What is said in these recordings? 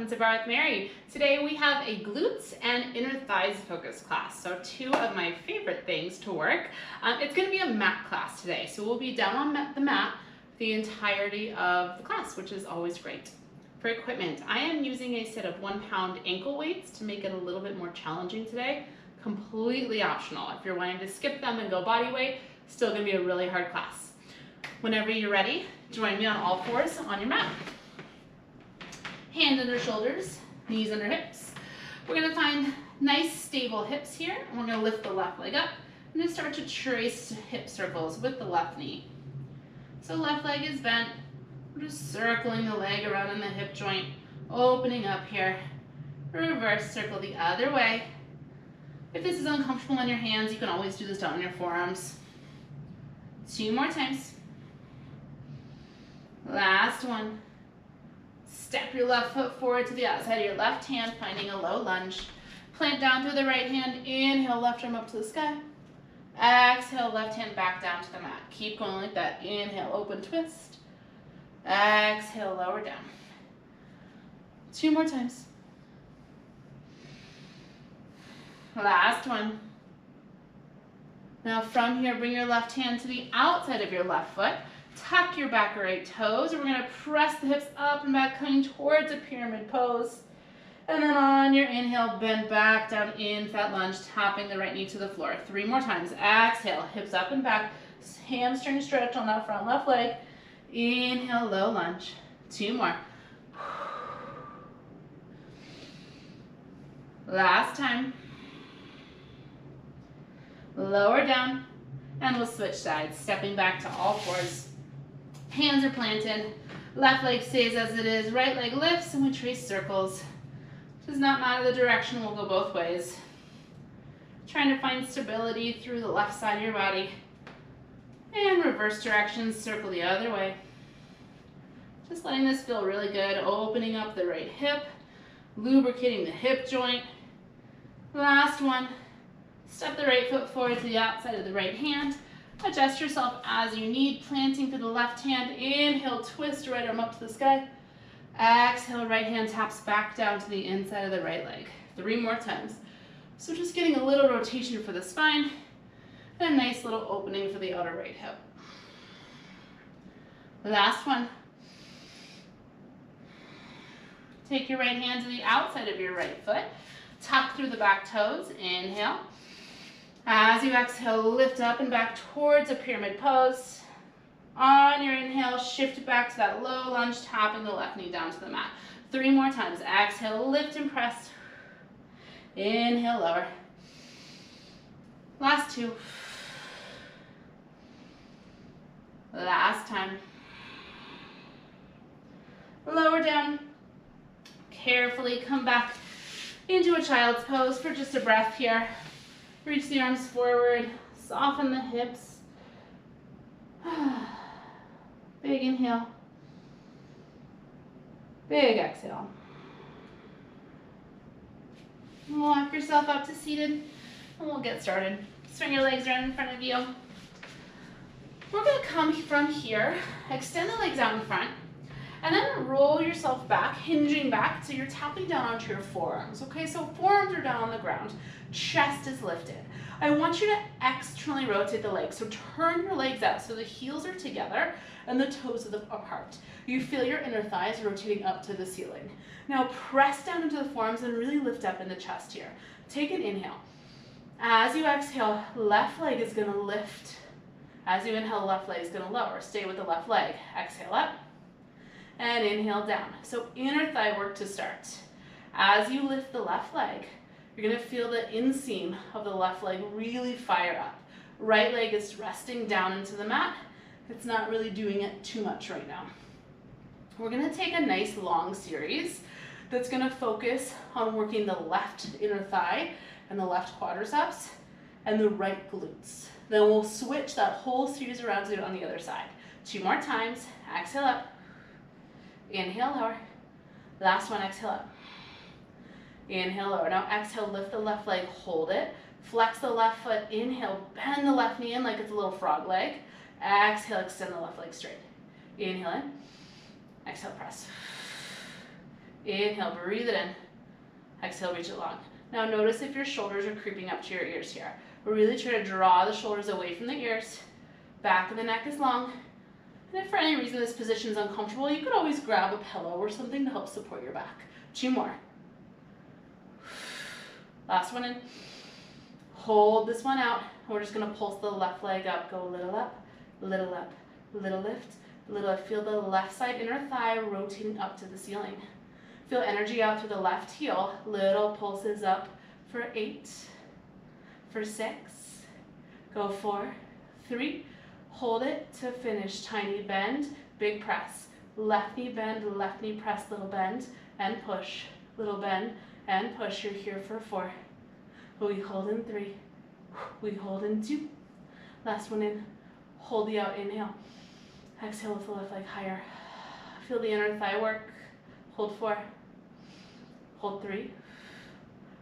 welcome to Barre with Mary. Today we have a glutes and inner thighs focus class. So two of my favorite things to work. It's going to be a mat class today. So we'll be down on the mat the entirety of the class, which is always great. For equipment, I am using a set of 1 pound ankle weights to make it a little bit more challenging today. Completely optional. If you're wanting to skip them and go body weight, still going to be a really hard class. Whenever you're ready, join me on all fours on your mat. Hands under shoulders, knees under hips. We're going to find nice stable hips here, and we're going to lift the left leg up and then start to trace hip circles with the left knee. So left leg is bent. We're just circling the leg around in the hip joint, opening up here. Reverse circle the other way. If this is uncomfortable on your hands, you can always do this down on your forearms. 2 more times. Last one. Step your left foot forward to the outside of your left hand, finding a low lunge. Plant down through the right hand. Inhale, left arm up to the sky. Exhale, left hand back down to the mat. Keep going like that. Inhale, open twist. Exhale, lower down. 2 more times. Last one. Now from here, bring your left hand to the outside of your left foot. Tuck your back right toes. We're going to press the hips up and back, coming towards a pyramid pose. And then on your inhale, bend back down into that lunge, tapping the right knee to the floor. 3 more times. Exhale, hips up and back. Hamstring stretch on that front left leg. Inhale, low lunge. 2 more. Last time. Lower down. And we'll switch sides, stepping back to all fours. Hands are planted. Left leg stays as it is. Right leg lifts, and we trace circles. Does not matter the direction, we'll go both ways. Trying to find stability through the left side of your body. And reverse directions, circle the other way. Just letting this feel really good. Opening up the right hip, lubricating the hip joint. Last one. Step the right foot forward to the outside of the right hand. Adjust yourself as you need, planting through the left hand. Inhale, twist right arm up to the sky. Exhale, right hand taps back down to the inside of the right leg. 3 more times. So just getting a little rotation for the spine and a nice little opening for the outer right hip. Last one. Take your right hand to the outside of your right foot. Tuck through the back toes. Inhale. As you exhale, lift up and back towards a pyramid pose. On your inhale, shift back to that low lunge, tapping the left knee down to the mat. 3 more times. Exhale, lift and press. Inhale, lower. Last 2. Last time. Lower down. Carefully come back into a child's pose for just a breath here. Reach the arms forward, soften the hips. Big inhale. Big exhale. Walk yourself up to seated, and we'll get started. Swing your legs around in front of you. We're going to come from here, extend the legs out in front, and then roll yourself back, hinging back, so you're tapping down onto your forearms. Okay, so forearms are down on the ground, chest is lifted. I want you to externally rotate the legs, so turn your legs out so the heels are together and the toes are apart. You feel your inner thighs rotating up to the ceiling. Now press down into the forearms and really lift up in the chest here. Take an inhale. As you exhale, left leg is going to lift. As you inhale, left leg is going to lower. Stay with the left leg. Exhale up. And inhale down. So inner thigh work to start. As you lift the left leg, you're going to feel the inseam of the left leg really fire up. Right leg is resting down into the mat. It's not really doing it too much right now. We're going to take a nice long series that's going to focus on working the left inner thigh and the left quadriceps and the right glutes. Then we'll switch that whole series around to do it on the other side. 2 more times. Exhale up. Inhale, lower. Last one, exhale up. Inhale, lower. Now exhale, lift the left leg, hold it. Flex the left foot, inhale, bend the left knee in like it's a little frog leg. Exhale, extend the left leg straight. Inhale in. Exhale, press. Inhale, breathe it in. Exhale, reach it long. Now notice if your shoulders are creeping up to your ears here. Really try to draw the shoulders away from the ears. Back of the neck is long. And if for any reason this position is uncomfortable, you could always grab a pillow or something to help support your back. 2 more. Last one in. Hold this one out. We're just going to pulse the left leg up. Go a little up, little up, little lift, little up. Feel the left side inner thigh rotating up to the ceiling. Feel energy out through the left heel. Little pulses up for 8, for 6, go 4, 3. Hold it to finish. Tiny bend, big press. Left knee bend, left knee press, little bend, and push. Little bend, and push. You're here for 4. We hold in 3. We hold in 2. Last one in. Hold the out, inhale. Exhale with the left leg higher. Feel the inner thigh work. Hold 4. Hold 3.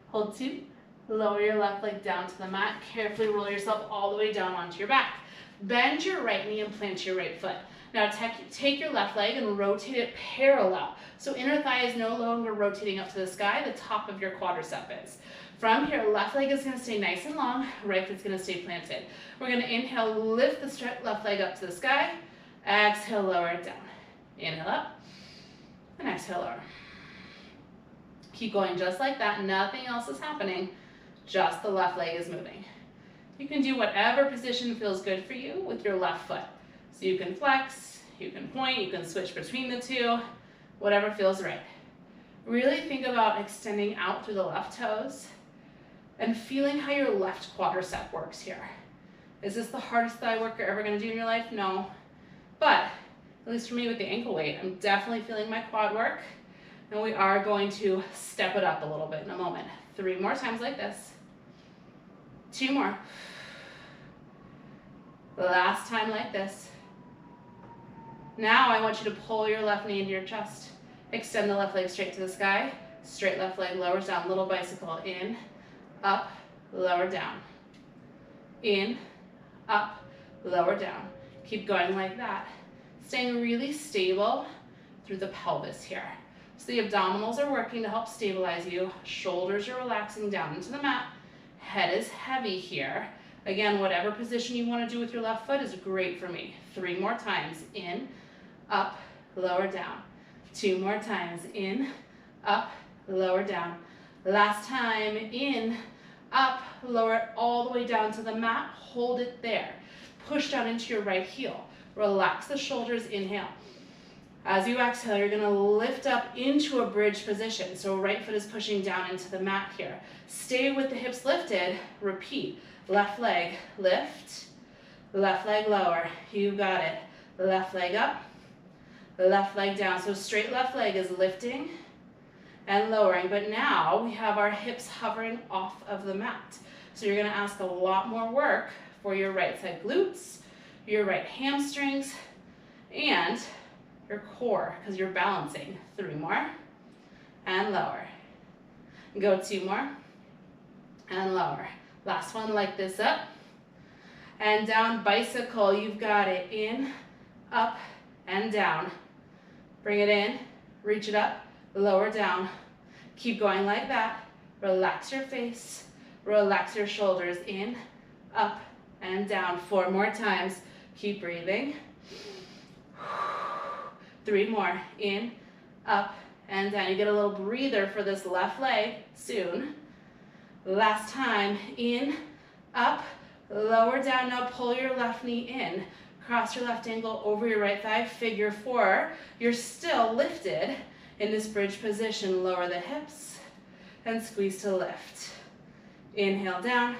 Hold 2. Lower your left leg down to the mat. Carefully roll yourself all the way down onto your back. Bend your right knee and plant your right foot. Now take your left leg and rotate it parallel. So inner thigh is no longer rotating up to the sky, the top of your quadricep is. From here, left leg is going to stay nice and long, right foot's going to stay planted. We're going to inhale, lift the left leg up to the sky. Exhale, lower it down. Inhale up, and exhale, lower. Keep going just like that. Nothing else is happening. Just the left leg is moving. You can do whatever position feels good for you with your left foot. So you can flex, you can point, you can switch between the two, whatever feels right. Really think about extending out through the left toes and feeling how your left quadricep works here. Is this the hardest thigh work you're ever going to do in your life? No. But, at least for me with the ankle weight, I'm definitely feeling my quad work. And we are going to step it up a little bit in a moment. 3 more times like this. 2 more. Last time like this. Now I want you to pull your left knee into your chest. Extend the left leg straight to the sky. Straight left leg lowers down, little bicycle. In, up, lower down. In, up, lower down. Keep going like that. Staying really stable through the pelvis here. So the abdominals are working to help stabilize you. Shoulders are relaxing down into the mat. Head is heavy here. Again, whatever position you want to do with your left foot is great for me. 3 more times. In, up, lower down. 2 more times. In, up, lower down. Last time. In, up, lower it all the way down to the mat. Hold it there. Push down into your right heel. Relax the shoulders. Inhale. As you exhale, you're going to lift up into a bridge position. So right foot is pushing down into the mat here. Stay with the hips lifted. Repeat. Left leg, lift. Left leg lower. You got it. Left leg up. Left leg down. So straight left leg is lifting and lowering. But now we have our hips hovering off of the mat. So you're going to ask a lot more work for your right side glutes, your right hamstrings, and your core, because you're balancing. 3 more, and lower. Go 2 more, and lower. Last one, like this, up, and down, bicycle. You've got it. In, up, and down. Bring it in, reach it up, lower down. Keep going like that. Relax your face, relax your shoulders. In, up, and down. 4 more times. Keep breathing. 3 more. In, up, and down. You get a little breather for this left leg soon. Last time. In, up, lower down. Now pull your left knee in. Cross your left ankle over your right thigh. Figure 4. You're still lifted in this bridge position. Lower the hips and squeeze to lift. Inhale down.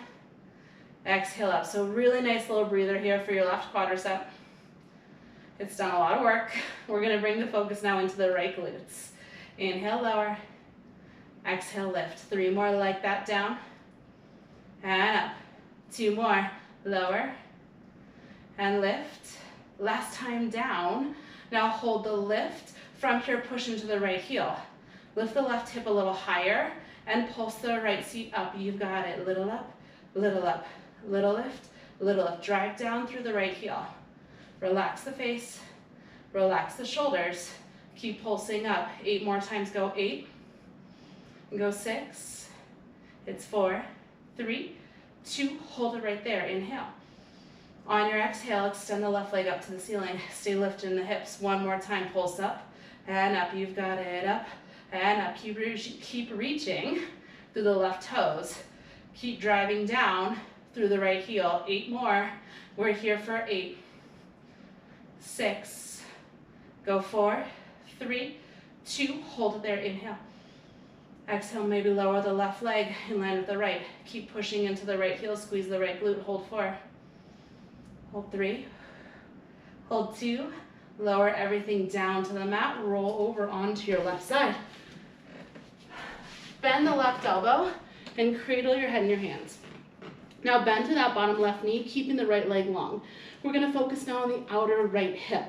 Exhale up. So really nice little breather here for your left quadricep. It's done a lot of work. We're going to bring the focus now into the right glutes. Inhale, lower. Exhale, lift. 3 more like that, down. And up. 2 more, lower. And lift. Last time, down. Now hold the lift. From here, push into the right heel. Lift the left hip a little higher and pulse the right seat up. You've got it. Little up, little up. Little lift, little lift. Drag down through the right heel. Relax the face, relax the shoulders. Keep pulsing up. 8 more times. Go 8. Go 6. It's 4, 3, 2. Hold it right there. Inhale. On your exhale, extend the left leg up to the ceiling. Stay lifted in the hips. 1 more time. Pulse up and up. You've got it. Up and up. Keep reaching through the left toes. Keep driving down through the right heel. 8 more. We're here for 8, 6. Go 4, 3, 2. Hold it there. Inhale. Exhale, maybe lower the left leg in line with the right. Keep pushing into the right heel. Squeeze the right glute. Hold 4. Hold 3. Hold 2. Lower everything down to the mat. Roll over onto your left side. Bend the left elbow and cradle your head in your hands. Now bend to that bottom left knee, keeping the right leg long. We're going to focus now on the outer right hip.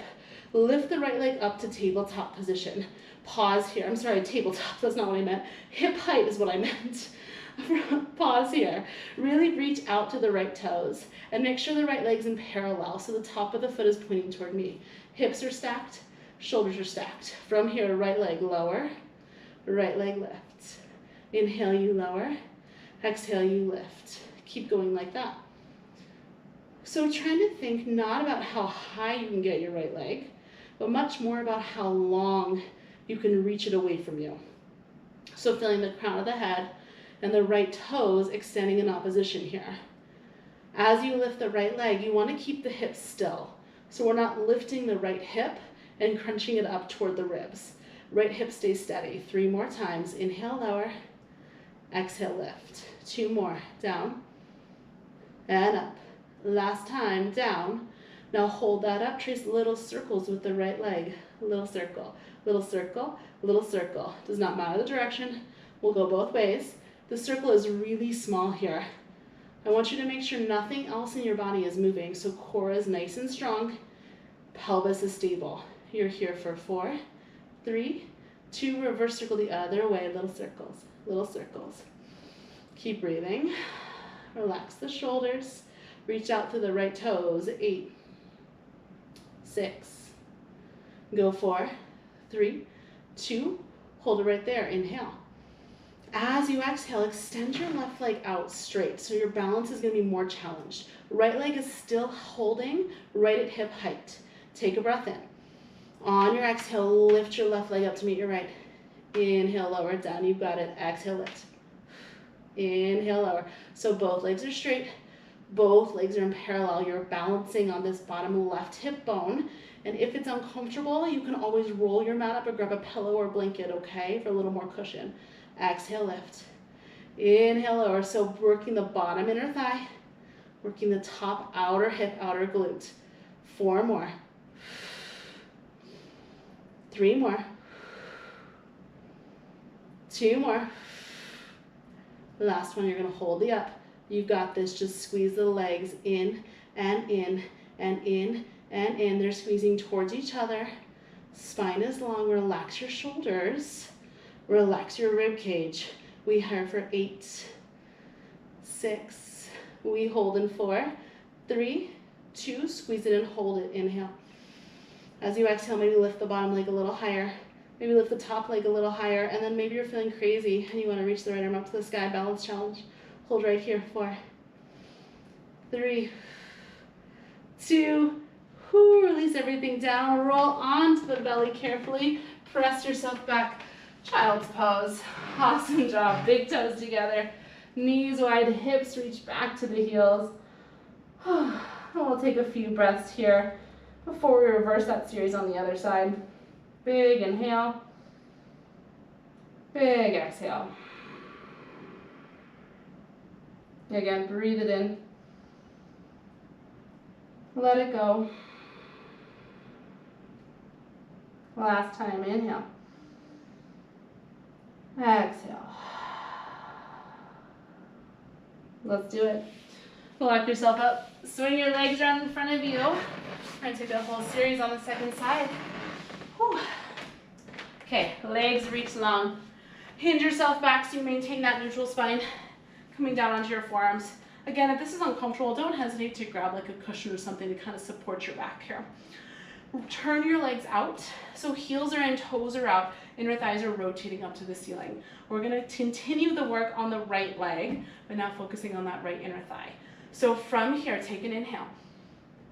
Lift the right leg up to tabletop position. Pause here. I'm sorry, tabletop, that's not what I meant. Hip height is what I meant. Pause here. Really reach out to the right toes and make sure the right leg's in parallel so the top of the foot is pointing toward me. Hips are stacked, shoulders are stacked. From here, right leg lower, right leg lift. Inhale, you lower. Exhale, you lift. Keep going like that. So trying to think not about how high you can get your right leg, but much more about how long you can reach it away from you. So feeling the crown of the head and the right toes extending in opposition here. As you lift the right leg, you want to keep the hips still. So we're not lifting the right hip and crunching it up toward the ribs. Right hip stays steady. 3 more times. Inhale, lower. Exhale, lift. 2 more. Down and up. Last time, down. Now hold that up. Trace little circles with the right leg. Little circle, little circle, little circle. Does not matter the direction. We'll go both ways. The circle is really small here. I want you to make sure nothing else in your body is moving. So core is nice and strong. Pelvis is stable. You're here for 4, 3, 2. Reverse circle the other way. Little circles, little circles. Keep breathing. Relax the shoulders. Reach out to the right toes. 8, 6. Go 4, 3, 2. Hold it right there. Inhale. As you exhale, extend your left leg out straight. So your balance is going to be more challenged. Right leg is still holding right at hip height. Take a breath in. On your exhale, lift your left leg up to meet your right. Inhale, lower, down. You've got it. Exhale, lift. Inhale, lower. So both legs are straight. Both legs are in parallel. You're balancing on this bottom left hip bone. And if it's uncomfortable, you can always roll your mat up or grab a pillow or blanket, okay, for a little more cushion. Exhale, lift. Inhale, lower. So working the bottom inner thigh, working the top outer hip, outer glute. 4 more. 3 more. 2 more. Last one, you're going to hold the up. You've got this. Just squeeze the legs in and in and in and in. They're squeezing towards each other. Spine is long. Relax your shoulders. Relax your rib cage. We here for 8, 6. We hold in 4, 3, 2. Squeeze it and hold it. Inhale. As you exhale, maybe lift the bottom leg a little higher. Maybe lift the top leg a little higher. And then maybe you're feeling crazy and you want to reach the right arm up to the sky. Balance challenge. Hold right here. 4, 3, 2. Release everything down. Roll onto the belly carefully. Press yourself back. Child's pose. Awesome job. Big toes together. Knees wide. Hips reach back to the heels. And we'll take a few breaths here before we reverse that series on the other side. Big inhale. Big exhale. Again, breathe it in. Let it go. Last time, inhale. Exhale. Let's do it. Lock yourself up. Swing your legs around in front of you. We're going to take a whole series on the second side. Whew. Okay, legs reach long. Hinge yourself back so you maintain that neutral spine. Coming down onto your forearms. Again, if this is uncomfortable, don't hesitate to grab like a cushion or something to kind of support your back here. Turn your legs out. So heels are in, toes are out, inner thighs are rotating up to the ceiling. We're gonna continue the work on the right leg, but now focusing on that right inner thigh. So from here, take an inhale.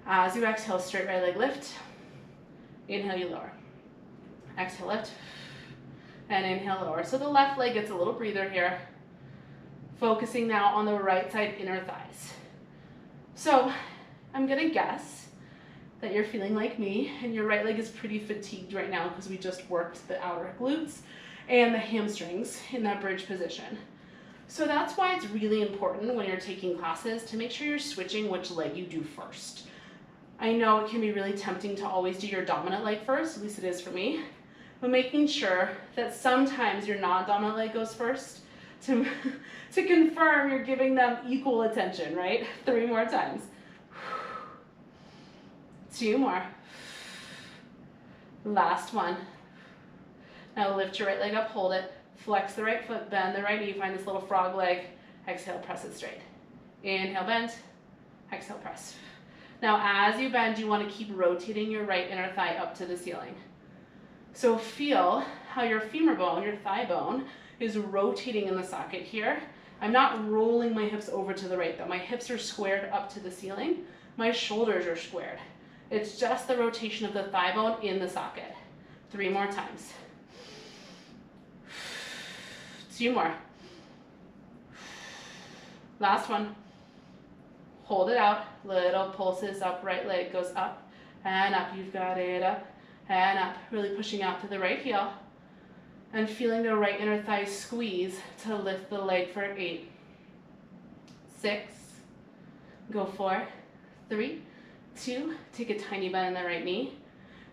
As you exhale, straight right leg lift. Inhale, you lower. Exhale, lift. And inhale, lower. So the left leg gets a little breather here. Focusing now on the right side inner thighs. So I'm gonna guess that you're feeling like me and your right leg is pretty fatigued right now because we just worked the outer glutes and the hamstrings in that bridge position. So that's why it's really important when you're taking classes to make sure you're switching which leg you do first. I know it can be really tempting to always do your dominant leg first, at least it is for me, but making sure that sometimes your non-dominant leg goes first to confirm you're giving them equal attention, right? 3 more times. 2 more. Last one. Now lift your right leg up, hold it, flex the right foot, bend the right knee, find this little frog leg, exhale, press it straight. Inhale, bend, exhale, press. Now as you bend, you want to keep rotating your right inner thigh up to the ceiling. So feel how your femur bone, your thigh bone, is rotating in the socket here. I'm not rolling my hips over to the right though. My hips are squared up to the ceiling. My shoulders are squared. It's just the rotation of the thigh bone in the socket. 3 more times. 2 more. Last one. Hold it out. Little pulses up. Right leg goes up and up. You've got it. Up and up. Really pushing out to the right heel. And feeling the right inner thigh squeeze to lift the leg for 8. 6. Go 4. 3. 2. Take a tiny bend in the right knee.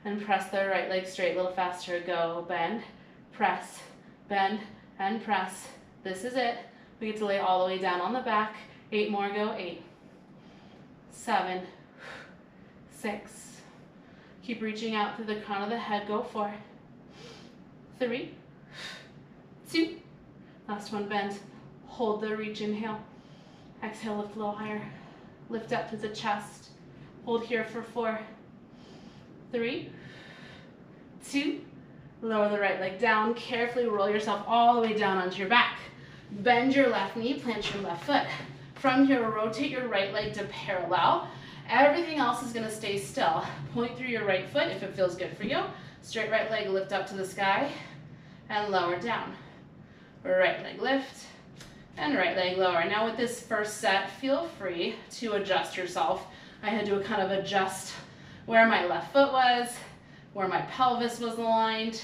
And press the right leg straight. A little faster. Go. Bend. Press. Bend. And press. This is it. We get to lay all the way down on the back. 8 more. Go. 8. 7. 6. Keep reaching out through the crown of the head. Go 4. 3. 2. Last one, bend. Hold the reach, inhale. Exhale, lift a little higher. Lift up to the chest. Hold here for 4. 3. 2. Lower the right leg down. Carefully roll yourself all the way down onto your back. Bend your left knee, plant your left foot. From here, rotate your right leg to parallel. Everything else is gonna stay still. Point through your right foot if it feels good for you. Straight right leg lift up to the sky and lower down. Right leg lift and right leg lower. Now with this first set, feel free to adjust yourself. I had to kind of adjust where my left foot was, where my pelvis was aligned,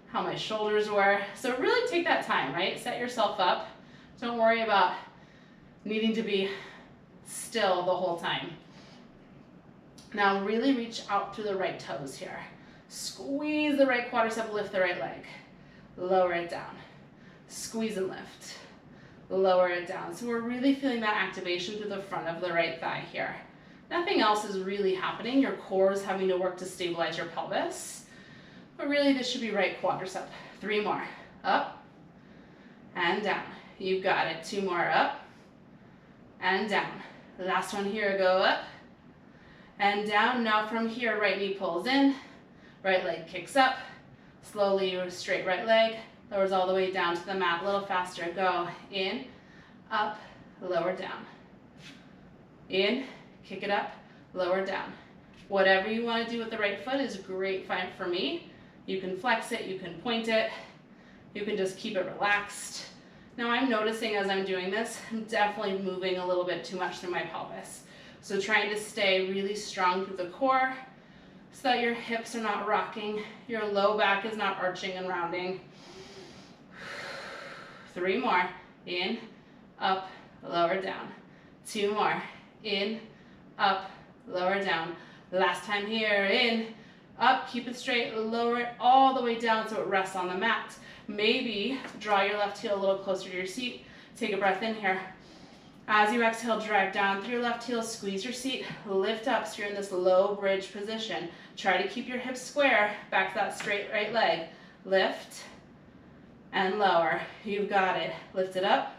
how my shoulders were. So really take that time, right? Set yourself up. Don't worry about needing to be still the whole time. Now really reach out through the right toes here. Squeeze the right quadricep, lift the right leg. Lower it down. Squeeze and lift. Lower it down. So we're really feeling that activation through the front of the right thigh here. Nothing else is really happening. Your core is having to work to stabilize your pelvis. But really this should be right quadricep. 3 more. Up and down. You've got it. 2 more. Up and down. Last one here. Go up and down. Now from here, right knee pulls in. Right leg kicks up. Slowly straight right leg. Lowers all the way down to the mat. A little faster. Go. In. Up. Lower down. In. Kick it up. Lower down. Whatever you want to do with the right foot is great fine for me. You can flex it. You can point it. You can just keep it relaxed. Now I'm noticing as I'm doing this, I'm definitely moving a little bit too much through my pelvis. So trying to stay really strong through the core so that your hips are not rocking, your low back is not arching and rounding. 3 more. In, up, lower, down. 2 more. In, up, lower, down. Last time here. In, up, keep it straight, lower it all the way down so it rests on the mat. Maybe draw your left heel a little closer to your seat. Take a breath in here. As you exhale, drive down through your left heel, squeeze your seat, lift up so you're in this low bridge position. Try to keep your hips square, back to that straight right leg. Lift and lower. You've got it. Lift it up,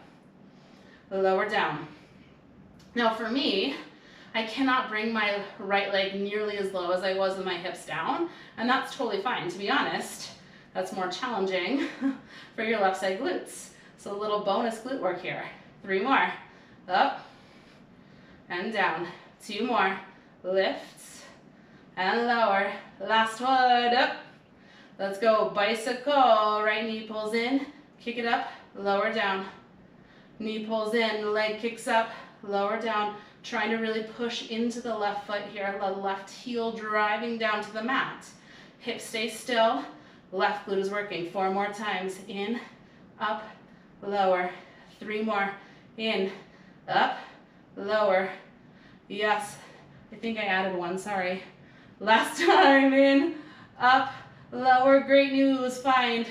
lower down. Now for me, I cannot bring my right leg nearly as low as I was with my hips down, and that's totally fine. To be honest, that's more challenging for your left side glutes. So a little bonus glute work here. 3 more. Up and down. 2 more. Lift and lower. Last one. Up. Let's go. Bicycle. Right knee pulls in. Kick it up. Lower down. Knee pulls in. Leg kicks up. Lower down. Trying to really push into the left foot here. The left heel driving down to the mat. Hips stay still. Left glute is working. 4 more times. In. Up. Lower. 3 more. In. Up. Lower. Yes. I think I added 1. Sorry. Last time. In. Up. Lower. Great news. Find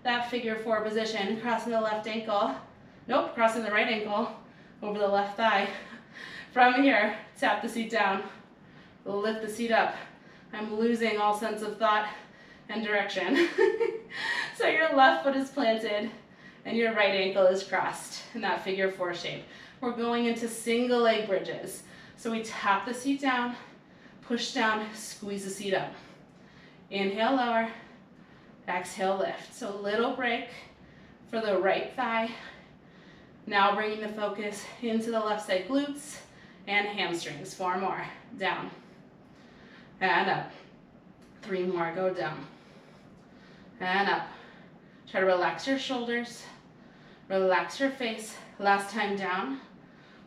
that figure 4 position. Crossing the left ankle. Nope. Crossing the right ankle over the left thigh. From here, tap the seat down. Lift the seat up. I'm losing all sense of thought and direction. So your left foot is planted and your right ankle is crossed in that figure 4 shape. We're going into single leg bridges. So we tap the seat down, push down, squeeze the seat up. Inhale, lower. Exhale, lift. So little break for the right thigh. Now bringing the focus into the left side glutes and hamstrings. 4 more. Down. And up. 3 more. Go down. And up. Try to relax your shoulders. Relax your face. Last time down.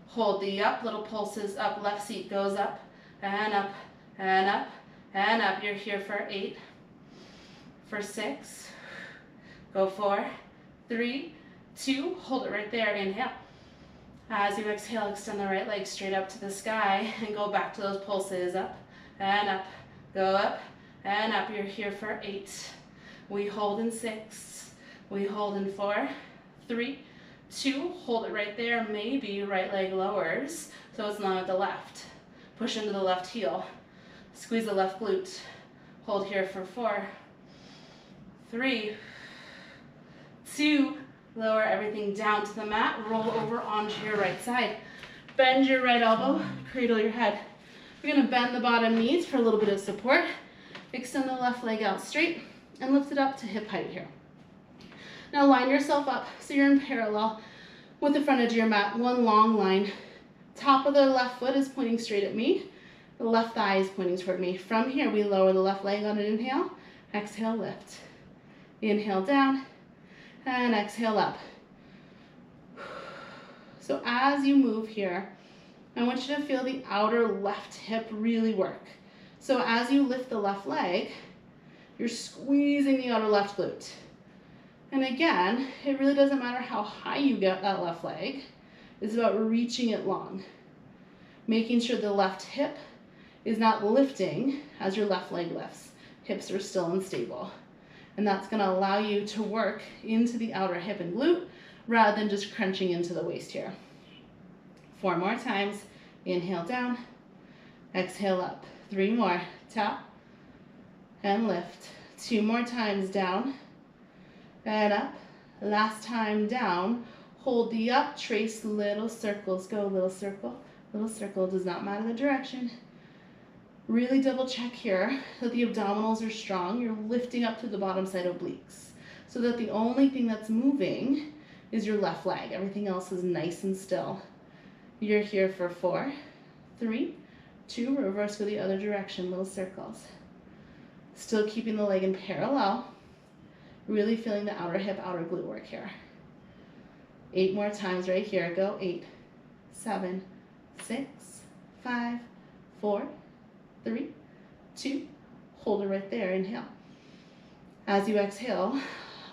Hold the up. Little pulses up. Left seat goes up. And up. And up. And up. You're here for 8. For 6. Go 4. 3. 2. Hold it right there. Inhale. As you exhale, extend the right leg straight up to the sky and go back to those pulses. Up and up. Go up and up. You're here for 8. We hold in 6. We hold in 4. 3. 2. Hold it right there. Maybe right leg lowers so it's not at the left. Push into the left heel. Squeeze the left glute. Hold here for 4. 3. 2. Lower everything down to the mat. Roll over onto your right side. Bend your right elbow. Cradle your head. We're going to bend the bottom knees for a little bit of support. Extend the left leg out straight and lift it up to hip height here. Now line yourself up so you're in parallel with the front edge of your mat. One long line. Top of the left foot is pointing straight at me. The left thigh is pointing toward me. From here, we lower the left leg on an inhale. Exhale, lift. Inhale down. And exhale up. So as you move here, I want you to feel the outer left hip really work. So as you lift the left leg, you're squeezing the outer left glute. And again, it really doesn't matter how high you get that left leg. It's about reaching it long. Making sure the left hip is not lifting as your left leg lifts. Hips are still unstable. And that's going to allow you to work into the outer hip and glute rather than just crunching into the waist here. 4 more times. Inhale down. Exhale up. 3 more. Tap and lift. 2 more times down and up. Last time down. Hold the up. Trace little circles. Go little circle. Little circle. Does not matter the direction. Really double check here that the abdominals are strong. You're lifting up to the bottom side obliques so that the only thing that's moving is your left leg. Everything else is nice and still. You're here for 4, 3, 2, reverse go the other direction, little circles. Still keeping the leg in parallel. Really feeling the outer hip, outer glute work here. 8 more times right here. Go 8, 7, 6, 5, 4, 3, 2, hold it right there, inhale. As you exhale,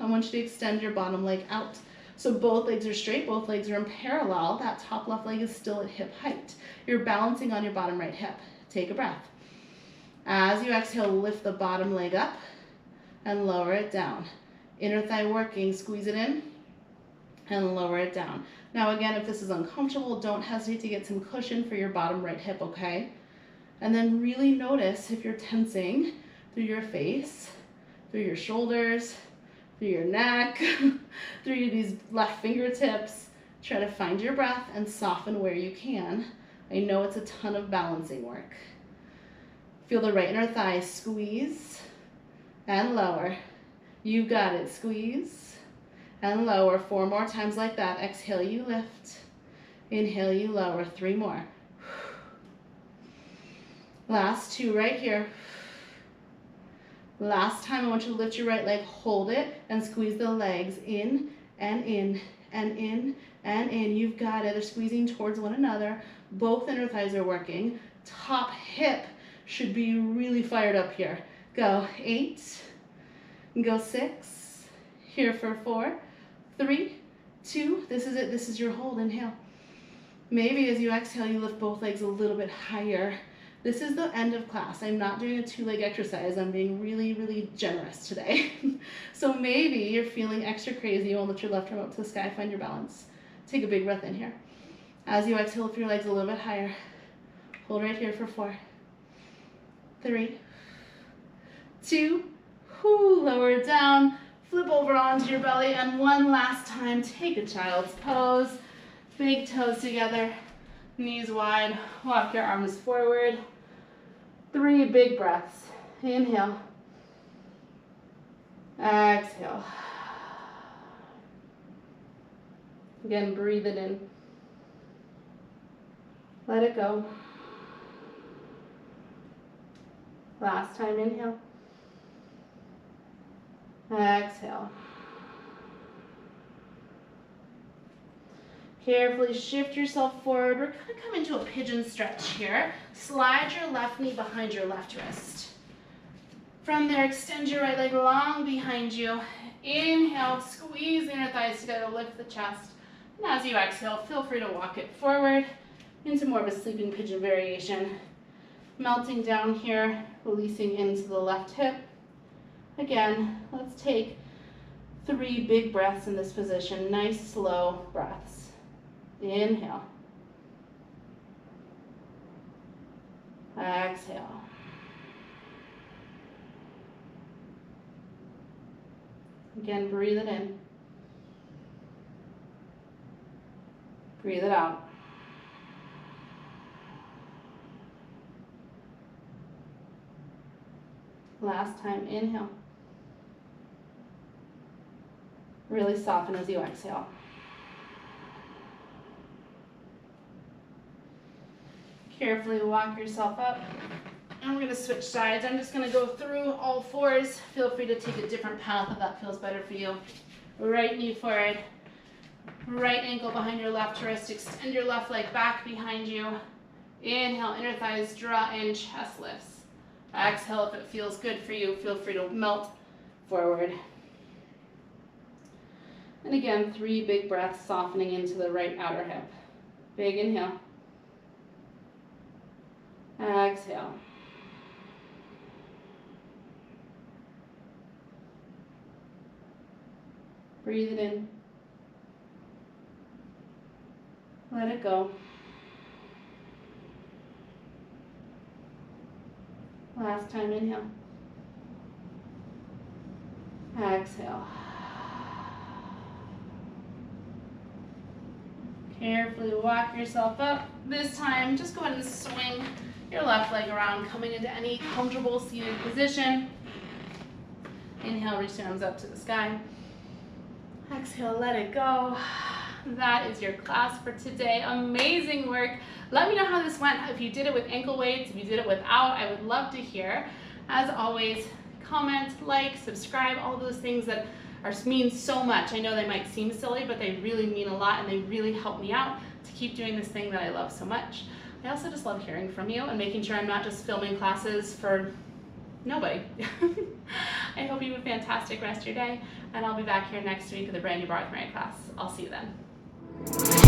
I want you to extend your bottom leg out. So both legs are straight, both legs are in parallel. That top left leg is still at hip height. You're balancing on your bottom right hip. Take a breath. As you exhale, lift the bottom leg up and lower it down. Inner thigh working, squeeze it in and lower it down. Now again, if this is uncomfortable, don't hesitate to get some cushion for your bottom right hip, okay? And then really notice if you're tensing through your face, through your shoulders, through your neck, through these left fingertips. Try to find your breath and soften where you can. I know it's a ton of balancing work. Feel the right inner thigh squeeze and lower. You got it. Squeeze and lower. 4 more times like that. Exhale, you lift. Inhale, you lower. 3 more. Last 2 right here. Last time, I want you to lift your right leg, hold it, and squeeze the legs in and in and in and in. You've got it. They're squeezing towards one another. Both inner thighs are working. Top hip should be really fired up here. Go 8, go 6, here for 4, 3, 2, this is it. This is your hold. Inhale. Maybe as you exhale, you lift both legs a little bit higher. This is the end of class. I'm not doing a 2-leg exercise. I'm being really, really generous today. So maybe you're feeling extra crazy. You want to lift your left arm up to the sky, find your balance. Take a big breath in here. As you exhale, lift your legs a little bit higher. Hold right here for 4, 3, 2, lower down, flip over onto your belly, and one last time, take a child's pose. Big toes together, knees wide, walk your arms forward. 3 big breaths. Inhale. Exhale. Again, breathe it in. Let it go. Last time, inhale. Exhale. Carefully shift yourself forward. We're going to come into a pigeon stretch here. Slide your left knee behind your left wrist. From there, extend your right leg long behind you. Inhale, squeeze the inner thighs together, lift the chest. And as you exhale, feel free to walk it forward into more of a sleeping pigeon variation. Melting down here, releasing into the left hip. Again, let's take 3 big breaths in this position. Nice, slow breaths. Inhale. Exhale. Again, breathe it in. Breathe it out. Last time, inhale. Really soften as you exhale. Carefully walk yourself up. And we're going to switch sides. I'm just going to go through all 4s. Feel free to take a different path if that feels better for you. Right knee forward. Right ankle behind your left wrist. Extend your left leg back behind you. Inhale, inner thighs draw in, chest lifts. Exhale, if it feels good for you, feel free to melt forward. And again, 3 big breaths, softening into the right outer hip. Big inhale. Exhale. Breathe it in. Let it go. Last time, inhale. Exhale. Carefully walk yourself up. This time, just go ahead and swing your left leg around, coming into any comfortable seated position. Inhale, reach the arms up to the sky. Exhale, let it go. That is your class for today. Amazing work. Let me know how this went. If you did it with ankle weights, if you did it without, I would love to hear. As always, comment, like, subscribe, all those things that mean so much. I know they might seem silly, but they really mean a lot, and they really help me out to keep doing this thing that I love so much. I also just love hearing from you and making sure I'm not just filming classes for nobody. I hope you have a fantastic rest of your day, and I'll be back here next week with a brand new Barre class. I'll see you then.